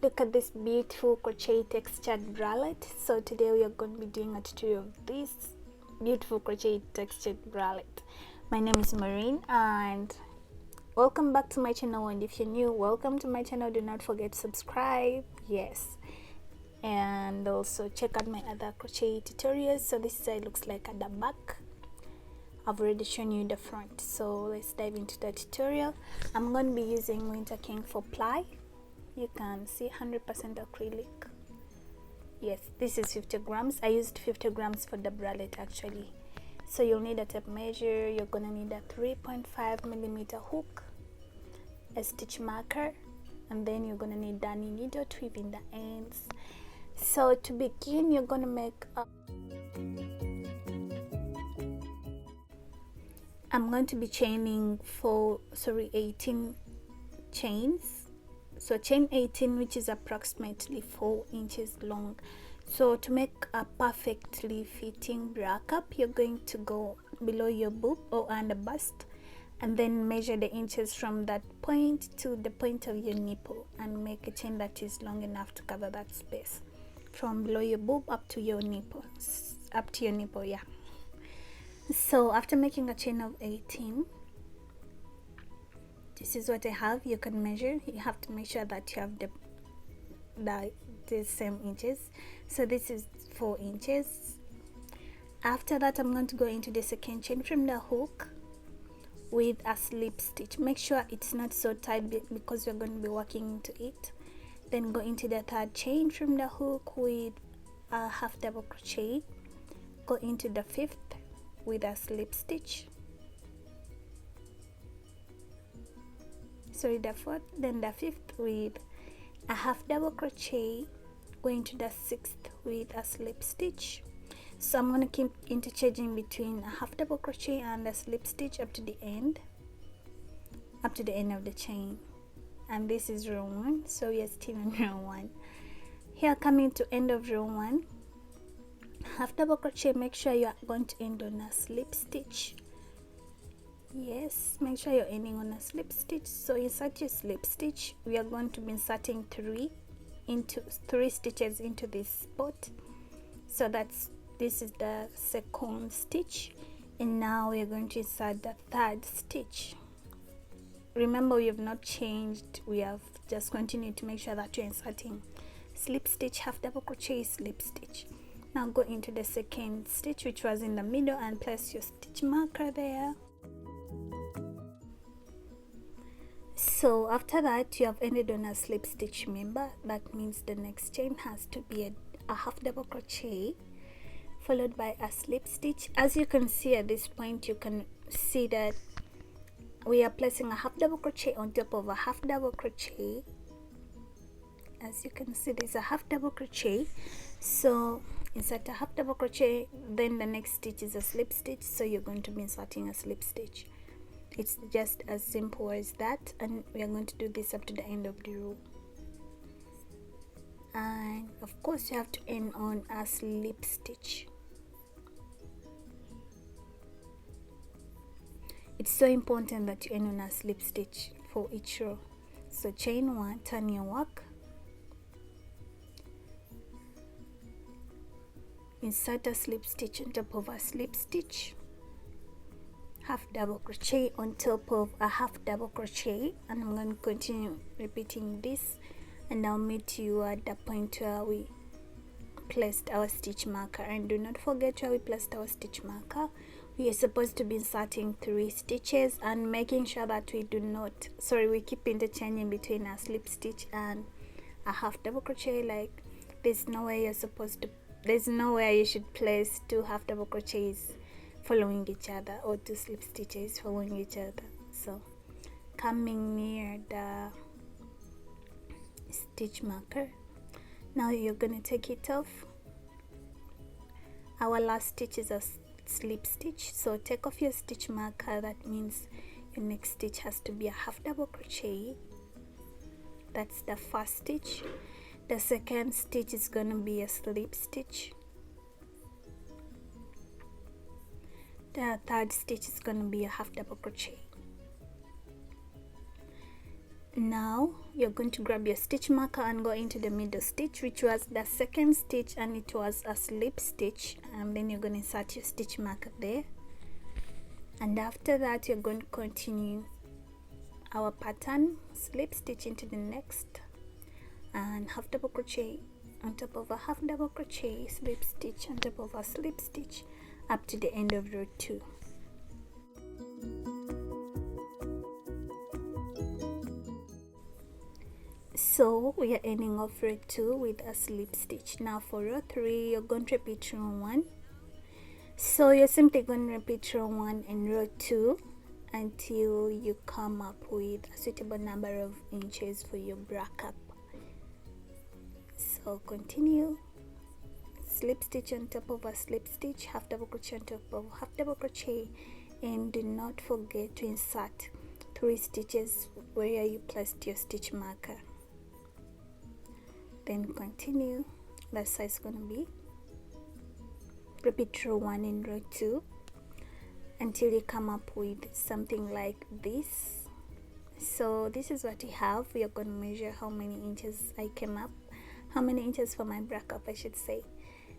Look at this beautiful crochet textured bralette. So today we are going to be doing a tutorial of this beautiful crochet textured bralette. My name is Maureen and welcome back to my channel, and if you're new, welcome to my channel. Do not forget to subscribe, yes, and also check out my other crochet tutorials. So this is how it looks like at the back. I've already shown you the front, so let's dive into the tutorial. I'm going to be using Winter King for ply. You can see 100% acrylic. Yes, this is 50 grams. I used 50 grams for the bralette actually. So you'll need a tape measure. You're gonna need a 3.5 millimeter hook, a stitch marker, and then you're gonna need the needle to weave in the ends. So to begin, you're gonna make a I'm going to be chaining 18 chains. So chain 18, which is approximately 4 inches long. So to make a perfectly fitting bra cup, you're going to go below your boob or under bust, and then measure the inches from that point to the point of your nipple, and make a chain that is long enough to cover that space from below your boob up to your nipple, yeah. So after making a chain of 18, this is what I have. You can measure. You have to make sure that you have the same inches. So this is 4 inches. After that, I'm going to go into the second chain from the hook with a slip stitch. Make sure it's not so tight because you're going to be working into it. Then go into the third chain from the hook with a half double crochet. Go into the fifth with a slip stitch. Sorry, the fourth, then the fifth with a half double crochet, going to the sixth with a slip stitch. So I'm going to keep interchanging between a half double crochet and a slip stitch up to the end of the chain. And this is row 1, so we are still in row 1. Here, coming to end of row 1, half double crochet. Make sure you are going to end on a slip stitch. Yes, make sure you're ending on a slip stitch. So insert your slip stitch. We are going to be inserting three stitches into this spot. So this is the second stitch, and now we are going to insert the third stitch. Remember, we have not changed. We have just continued to make sure that you're inserting slip stitch, half double crochet, slip stitch. Now go into the second stitch, which was in the middle, and place your stitch marker there. So after that, you have ended on a slip stitch. Remember, that means the next chain has to be a half double crochet followed by a slip stitch. As you can see at this point, you can see that we are placing a half double crochet on top of a half double crochet. As you can see, there's a half double crochet, so insert a half double crochet, then the next stitch is a slip stitch, so you're going to be inserting a slip stitch. It's just as simple as that, and we are going to do this up to the end of the row. And of course, you have to end on a slip stitch. It's so important that you end on a slip stitch for each row. So chain 1, turn your work, insert a slip stitch on top of a slip stitch, half double crochet on top of a half double crochet, and I'm going to continue repeating this, and I'll meet you at the point where we placed our stitch marker. And do not forget where we placed our stitch marker. We are supposed to be inserting 3 stitches and making sure that we keep interchanging between a slip stitch and a half double crochet. Like, there's nowhere you should place 2 half double crochets following each other, or 2 slip stitches following each other. So coming near the stitch marker, now you're going to take it off. Our last stitch is a slip stitch, so take off your stitch marker. That means your next stitch has to be a half double crochet. That's the first stitch. The second stitch is going to be a slip stitch. The third stitch is going to be a half double crochet. Now you're going to grab your stitch marker and go into the middle stitch, which was the second stitch, and it was a slip stitch, and then you're going to insert your stitch marker there. And after that you're going to continue our pattern, slip stitch into the next, and half double crochet on top of a half double crochet, slip stitch on top of a slip stitch up to the end of row 2. So we are ending off row 2 with a slip stitch. Now for row 3 you're going to repeat row 1. So you're simply going to repeat row 1 and row 2 until you come up with a suitable number of inches for your bra cup. So continue, slip stitch on top of a slip stitch, half double crochet on top of half double crochet, and do not forget to insert 3 stitches where you placed your stitch marker. Then continue, that's how it's going to be. Repeat row 1 and row 2 until you come up with something like this. So this is what we have. We are going to measure how many inches I came up, how many inches for my bra cup I should say.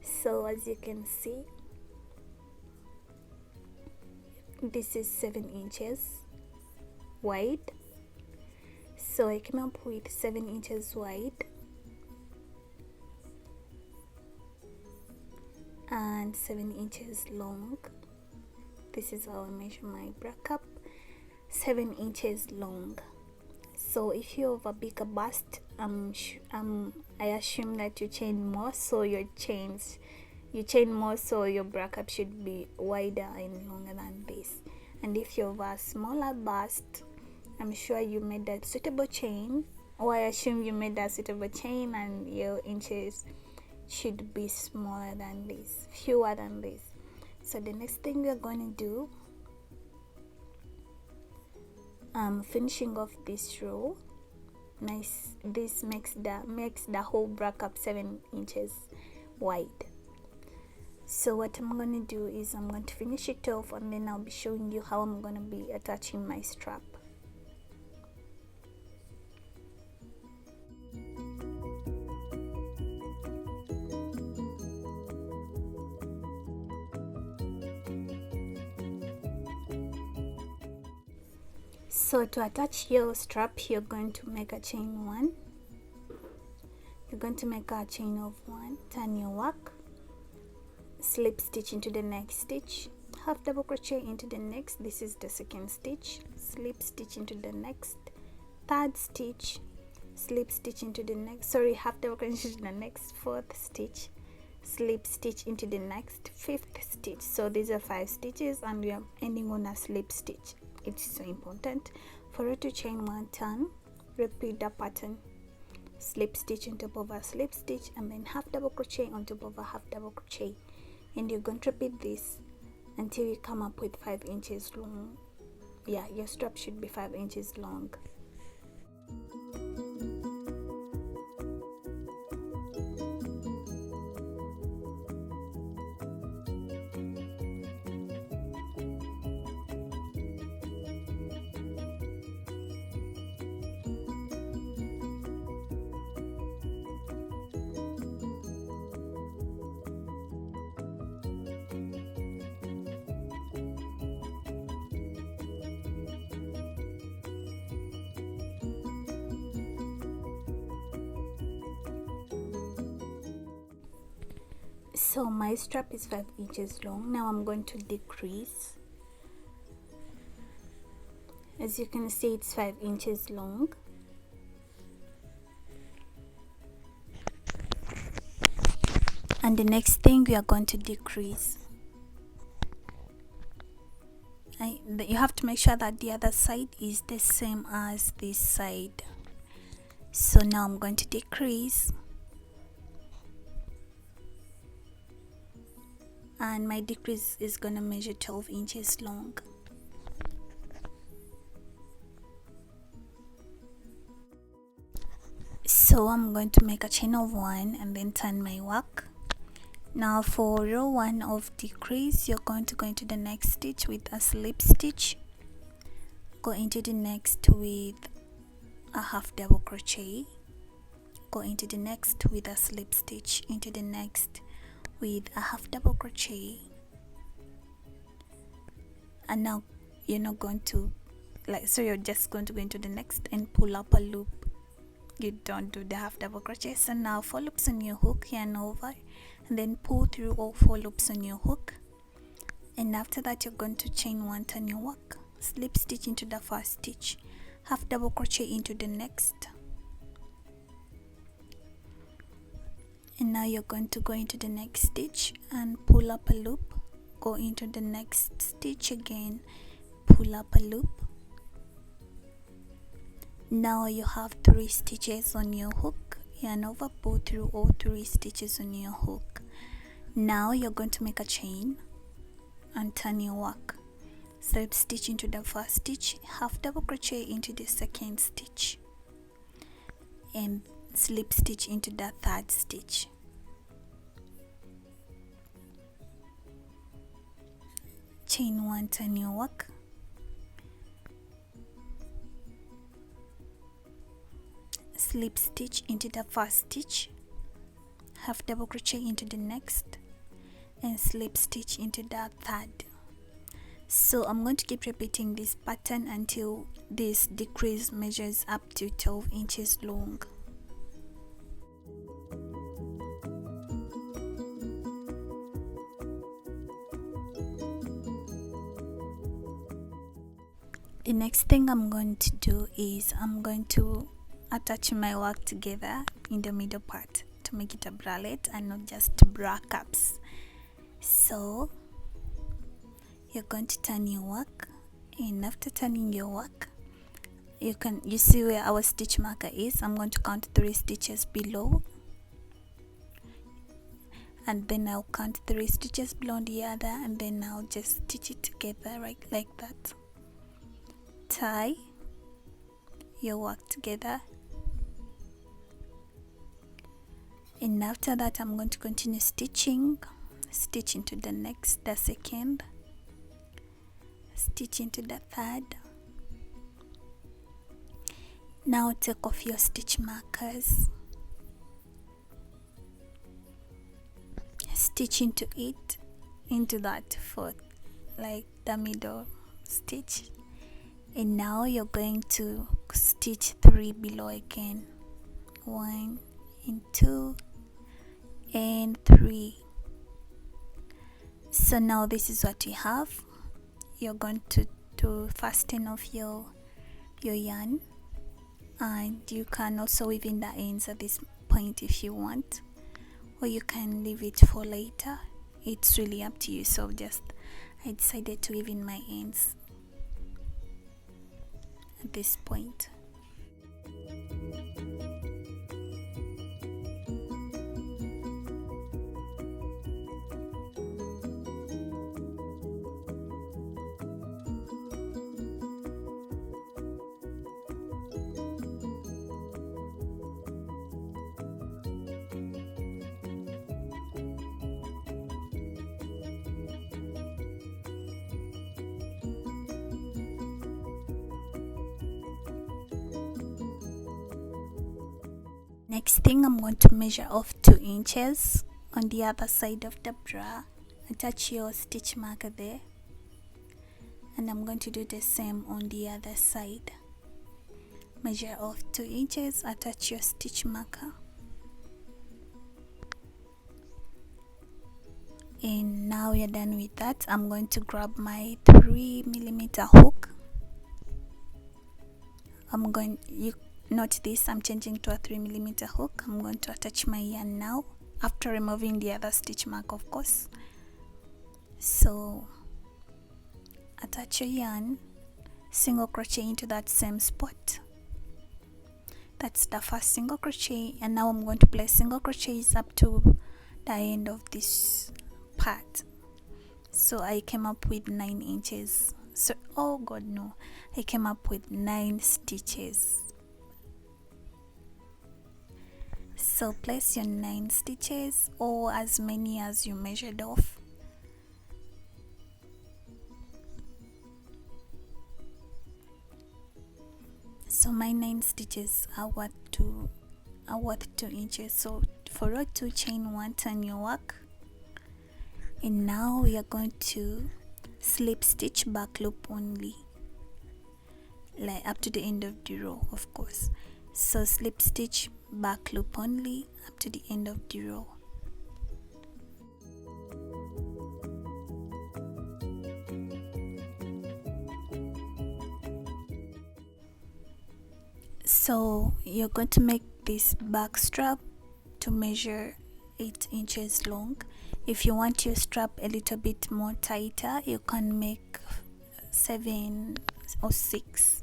So as you can see, this is 7 inches wide. So I came up with 7 inches wide and 7 inches long. This is how I measure my bra cup, 7 inches long. So if you have a bigger bust, I assume that you chain more, so you chain more, so your bra cup should be wider and longer than this. And if you have a smaller bust, I'm sure you made that suitable chain, or I assume you made that suitable chain, and your inches should be smaller than this, fewer than this. So the next thing we are going to do, finishing off this row. Nice, this makes the whole bra cup 7 inches wide. So what I'm going to do is I'm going to finish it off, and then I'll be showing you how I'm going to be attaching my strap. So to attach your strap, you're going to make a chain 1. You're going to make a chain of 1, turn your work, slip stitch into the next stitch, half double crochet into the next, this is the second stitch, slip stitch into the next, third stitch, slip stitch into the next, half double crochet into the next, fourth stitch, slip stitch into the next, fifth stitch. So these are 5 stitches, and we are ending on a slip stitch. It's so important for you to chain 1, turn, repeat the pattern, slip stitch on top of a slip stitch, and then half double crochet on top of a half double crochet, and you're going to repeat this until you come up with 5 inches long. Yeah, your strap should be 5 inches long. So my strap is 5 inches long. Now I'm going to decrease. As you can see, it's 5 inches long. And the next thing, we are going to decrease. You have to make sure that the other side is the same as this side. So now I'm going to decrease. And my decrease is going to measure 12 inches long. So I'm going to make a chain of 1 and then turn my work. Now for row 1 of decrease, you're going to go into the next stitch with a slip stitch, go into the next with a half double crochet, go into the next with a slip stitch, into the next with a half double crochet, and now you're not going to you're just going to go into the next and pull up a loop. You don't do the half double crochet. So now 4 loops on your hook, yarn over, and then pull through all 4 loops on your hook, and after that you're going to chain 1, turn your work, slip stitch into the first stitch, half double crochet into the next, and now you're going to go into the next stitch and pull up a loop, go into the next stitch again, pull up a loop. Now you have 3 stitches on your hook, yarn over, pull through all 3 stitches on your hook. Now you're going to make a chain and turn your work, slip stitch into the first stitch, half double crochet into the second stitch, and slip stitch into the third stitch. Chain 1, turn your work, slip stitch into the first stitch, half double crochet into the next, and slip stitch into the third. So I'm going to keep repeating this pattern until this decrease measures up to 12 inches long. The next thing I'm going to do is I'm going to attach my work together in the middle part to make it a bralette and not just bra caps. So you're going to turn your work, and after turning your work, you see where our stitch marker is. I'm going to count 3 stitches below, and then I'll count 3 stitches below the other, and then I'll just stitch it together right like that. Tie your work together, and after that I'm going to continue stitching, stitch into the next, the second, stitch into the third. Now take off your stitch markers, stitch into it, into that fourth, like the middle stitch, and now you're going to stitch 3 below again, 1 and 2 and 3. So now this is what you have. You're going to fasten off your yarn, and you can also weave in the ends at this point if you want, or you can leave it for later. It's really up to you. So I decided to weave in my ends at this point. Next thing, I'm going to measure off 2 inches on the other side of the bra. Attach your stitch marker there, and I'm going to do the same on the other side. Measure off 2 inches, attach your stitch marker, and now we're done with that. I'm going to grab my 3mm hook. Note this, I'm changing to a 3mm hook. I'm going to attach my yarn now, after removing the other stitch mark, of course. So attach your yarn, single crochet into that same spot. That's the first single crochet, and now I'm going to place single crochets up to the end of this part. So I came up with 9 inches. So I came up with 9 stitches. So place your 9 stitches, or as many as you measured off. So my 9 stitches are worth 2 inches. So for row 2, chain 1, turn your work, and now we are going to slip stitch back loop only, like up to the end of the row, of course. So slip stitch back loop only up to the end of the row. So you're going to make this back strap to measure 8 inches long. If you want your strap a little bit more tighter, you can make 7 or 6.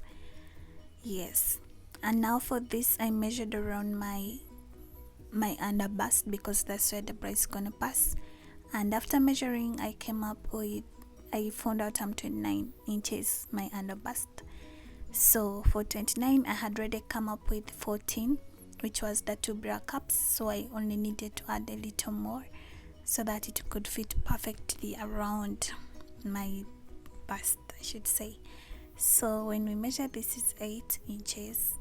Yes. And now for this, I measured around my under bust, because that's where the bra is gonna pass. And after measuring, I found out I'm 29 inches my under bust. So for 29, I had already come up with 14, which was the 2 bra cups. So I only needed to add a little more so that it could fit perfectly around my bust, I should say. So when we measure, this is 8 inches,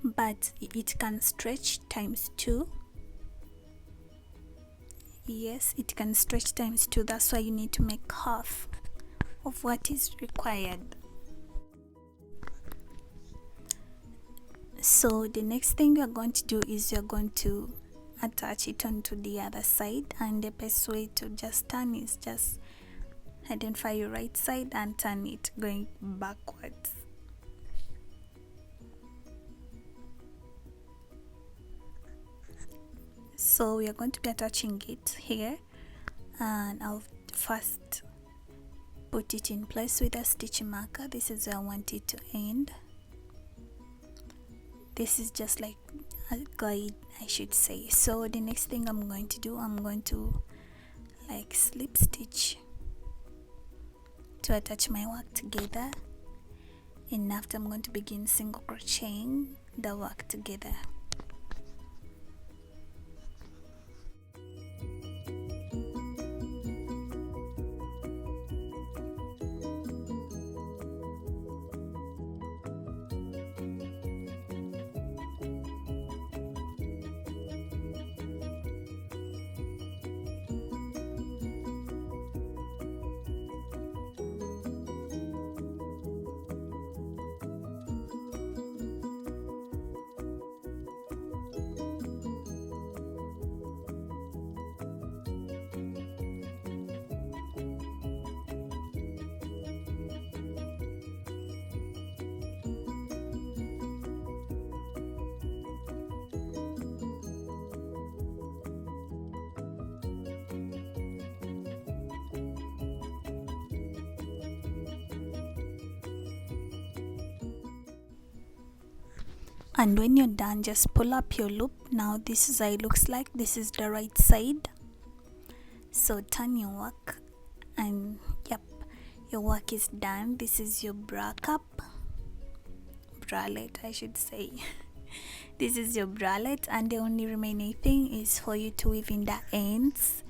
but it can stretch times 2. Yes, it can stretch times 2. That's why you need to make half of what is required. So the next thing we are going to do is we are going to attach it onto the other side, and the best way to just turn is just identify your right side and turn it going backwards. So we are going to be attaching it here, and I'll first put it in place with a stitch marker. This is where I want it to end. This is just like a guide, I should say. So the next thing I'm going to do, I'm going to like slip stitch to attach my work together, and after I'm going to begin single crocheting the work together. And when you're done, just pull up your loop. Now this is how it looks like. This is the right side. So turn your work, and yep, your work is done. This is your bra cup, bralette, I should say. This is your bralette, and the only remaining thing is for you to weave in the ends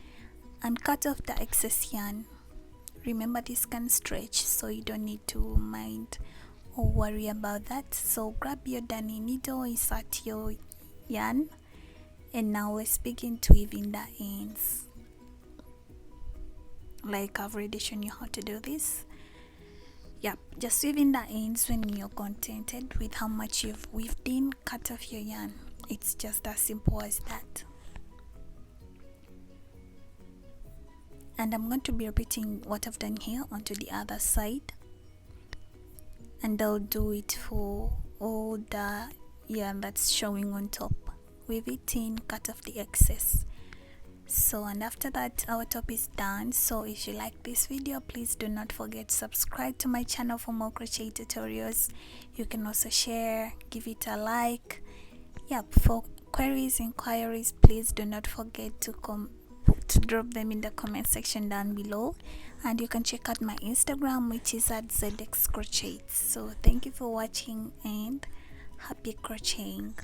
and cut off the excess yarn. Remember, this can stretch, so you don't need to mind or worry about that. So grab your darning needle, insert your yarn, and now let's begin to weave in the ends. Like I've already shown you how to do this. Yep, just weave in the ends when you're contented with how much you've weaved in. Cut off your yarn. It's just as simple as that. And I'm going to be repeating what I've done here onto the other side, and I'll do it for all the yarn that's showing on top. Weave it in, cut off the excess. So, and after that, our top is done. So if you like this video, please do not forget to subscribe to my channel for more crochet tutorials. You can also share, give it a like. Yep, for inquiries, please do not forget to drop them in the comment section down below, and you can check out my Instagram, which is at ZX Crochets. So thank you for watching, and happy crocheting.